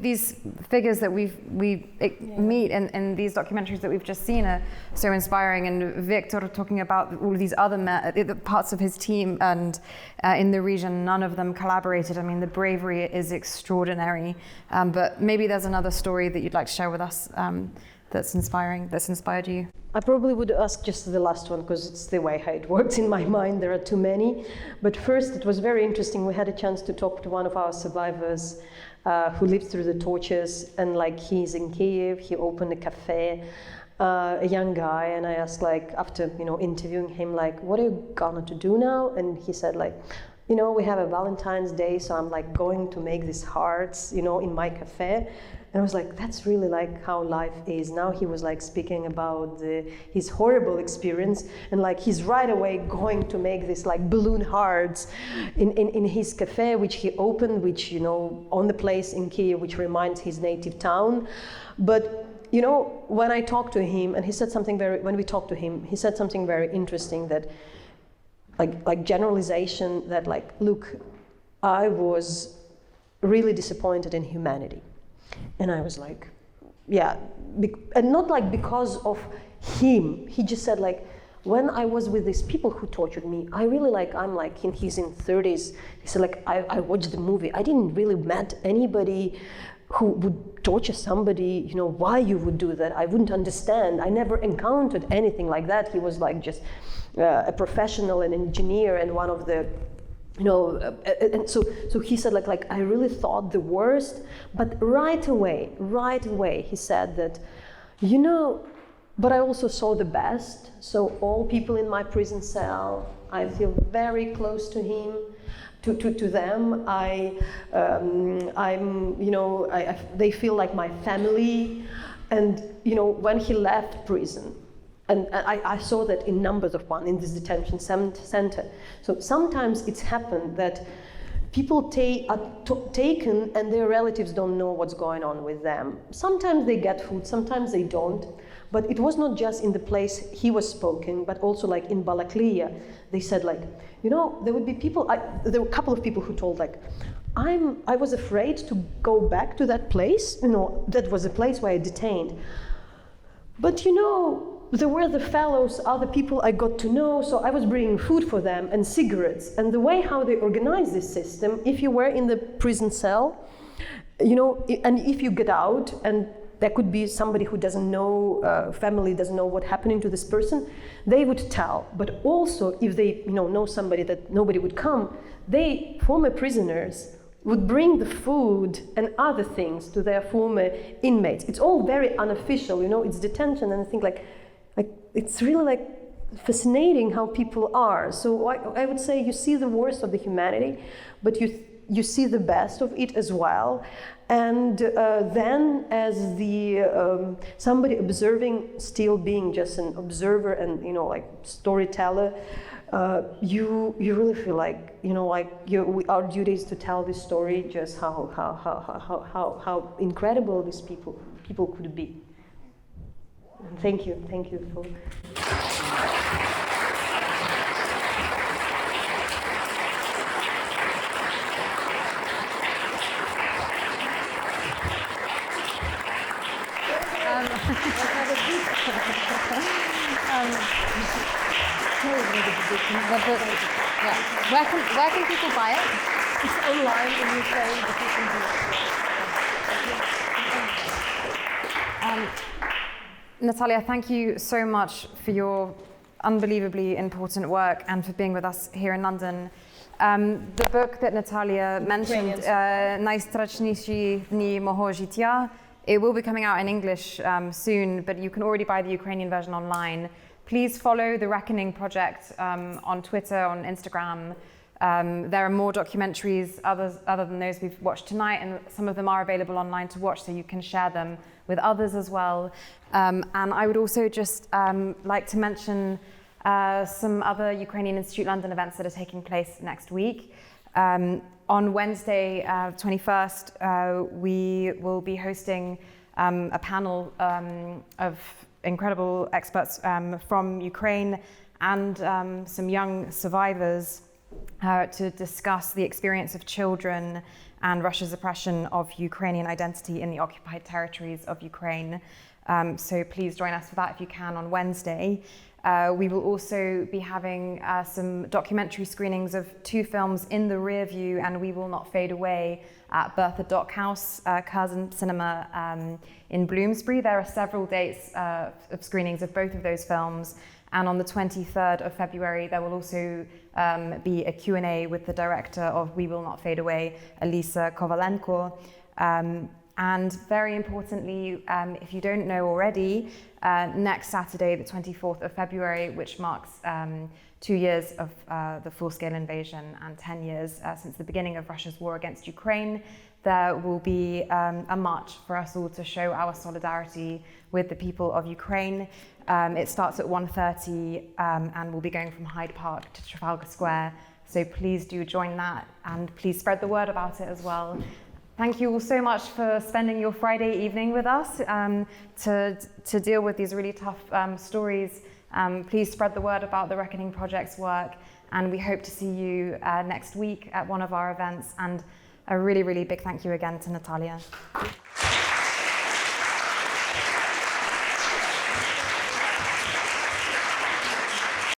these figures that we meet in these documentaries that we've just seen are so inspiring. And Viktor talking about all of these other parts of his team and in the region, none of them collaborated. I mean, the bravery is extraordinary. But maybe there's another story that you'd like to share with us. That's inspiring, that's inspired you? I probably would ask just the last one because it's the way how it works in my mind. There are too many. But first, it was very interesting. We had a chance to talk to one of our survivors who lived through the tortures, and like he's in Kiev, he opened a cafe, a young guy, and I asked after interviewing him, what are you gonna to do now? And he said we have a Valentine's Day, so I'm going to make these hearts, in my cafe. And I was that's really how life is. Now he was speaking about his horrible experience, and he's right away going to make this balloon hearts in his cafe, which he opened, which on the place in Kiev, which reminds his native town. But when I talked to him, and he said something he said something very interesting, that generalization, that look, I was really disappointed in humanity. And I was and not because of him. He just said when I was with these people who tortured me, I really he's in 30s. He said I watched the movie. I didn't really met anybody who would torture somebody, why you would do that. I wouldn't understand. I never encountered anything like that. He was just a professional, an engineer, and one of the and so he said I really thought the worst, but right away he said that but I also saw the best. So all people in my prison cell, I feel very close to him, to them. They feel like my family. And when he left prison, and I saw that in numbers of one in this detention center. So sometimes it's happened that people are taken and their relatives don't know what's going on with them. Sometimes they get food, sometimes they don't. But it was not just in the place he was spoken, but also like in Balaklia. They said like, there would be people, there were a couple of people who told like, I was afraid to go back to that place, that was a place where I detained. But there were the fellows, other people I got to know, so I was bringing food for them and cigarettes. And the way how they organize this system, if you were in the prison cell, and if you get out, and there could be somebody who doesn't know, family doesn't know what's happening to this person, they would tell. But also, if they know somebody that nobody would come, former prisoners would bring the food and other things to their former inmates. It's all very unofficial, it's detention, and I think like it's really like fascinating how people are. So I would say you see the worst of the humanity, but you see the best of it as well. And then as somebody observing, still being just an observer and like storyteller, you really feel like our duty is to tell this story, just how incredible these people could be. And thank you for. Where can people buy it? It's online in Ukraine, but you can do it. Nataliya, thank you so much for your unbelievably important work and for being with us here in London. The book that Nataliya mentioned, Найстрашніші дні мого життя, it will be coming out in English soon, but you can already buy the Ukrainian version online. Please follow the Reckoning Project on Twitter, on Instagram. There are more documentaries other than those we've watched tonight, and some of them are available online to watch, so you can share them with others as well. And I would also just like to mention some other Ukrainian Institute London events that are taking place next week. On Wednesday, 21st, we will be hosting a panel of incredible experts from Ukraine and some young survivors to discuss the experience of children and Russia's oppression of Ukrainian identity in the occupied territories of Ukraine. So please join us for that if you can on Wednesday. We will also be having some documentary screenings of 2 films, In the Rear View and We Will Not Fade Away, at Bertha Dock House, Curzon Cinema in Bloomsbury. There are several dates of screenings of both of those films. And on the 23rd of February, there will also be a Q&A with the director of We Will Not Fade Away, Elisa Kovalenko. And very importantly, if you don't know already, next Saturday, the 24th of February, which marks 2 years of the full-scale invasion and 10 years since the beginning of Russia's war against Ukraine, there will be a march for us all to show our solidarity with the people of Ukraine. It starts at 1:30 and we'll be going from Hyde Park to Trafalgar Square. So please do join that, and please spread the word about it as well. Thank you all so much for spending your Friday evening with us to deal with these really tough stories. Please spread the word about the Reckoning Project's work, and we hope to see you next week at one of our events. And a really, really big thank you again to Nataliya.